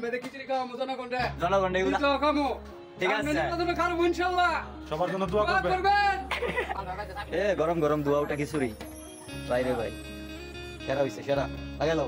মেদে খিচুড়ি খাওয়ামু জনগণরে এগুলা খামু ঠিক আছে খাবো ইনশাআল্লাহ সবার জন্য দোয়া করবেন। গরম গরম দুয়াওটা খিচুড়ি বাইরে ভাই সেরা হইছে সেরা লাগালো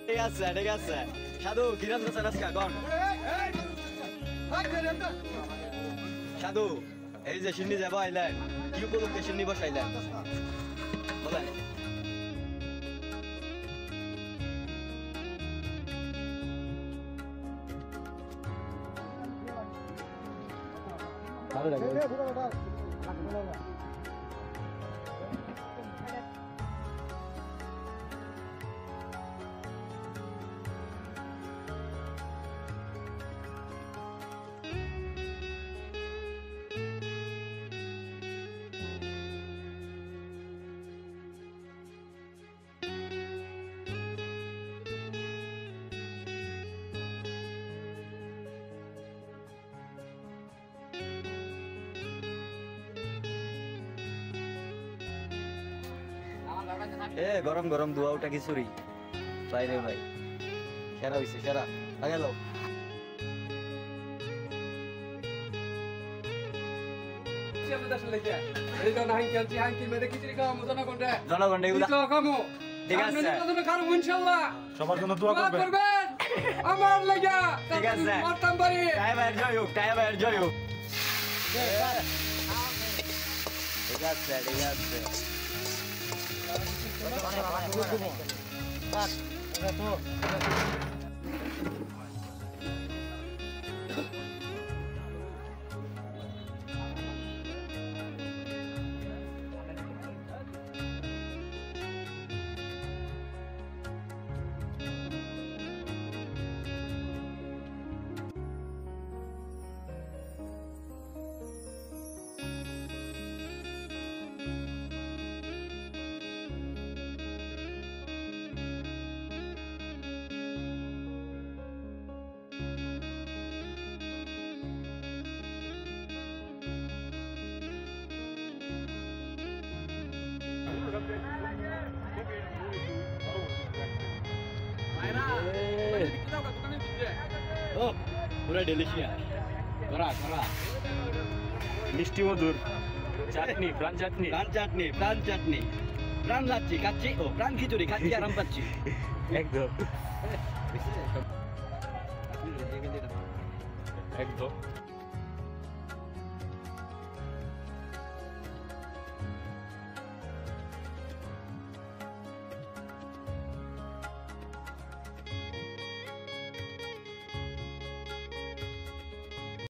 ঠিক আছে সাধু কিরাম আজকে কোন সাধু এই যে সিন্নি যাবো আইলেন কি উপলক্ষে সিন্নি বসাইলেন বলেন ভালো লাগে গরম গরম দুয়াওটা খিচুড়ি বাইরে ভাই সেরা হইছে সেরা লাগালো জনগণ এগুলা খামু ঠিক আছে খাবো ইনশাআল্লাহ সবার জন্য দোয়া করবেন। আমার লাগা ঠিক আছে মারতাম পারি টাইবার জয় হোক ঠিক আছে পুরা ডেলিশিয়াস করা মিষ্টি মধুর চাটনি প্রাণ চাটনি প্রাণ লাচ্ছি খাচ্ছি ও প্রাণ খিচুড়ি খাচ্ছি আরাম পাচ্ছি একদম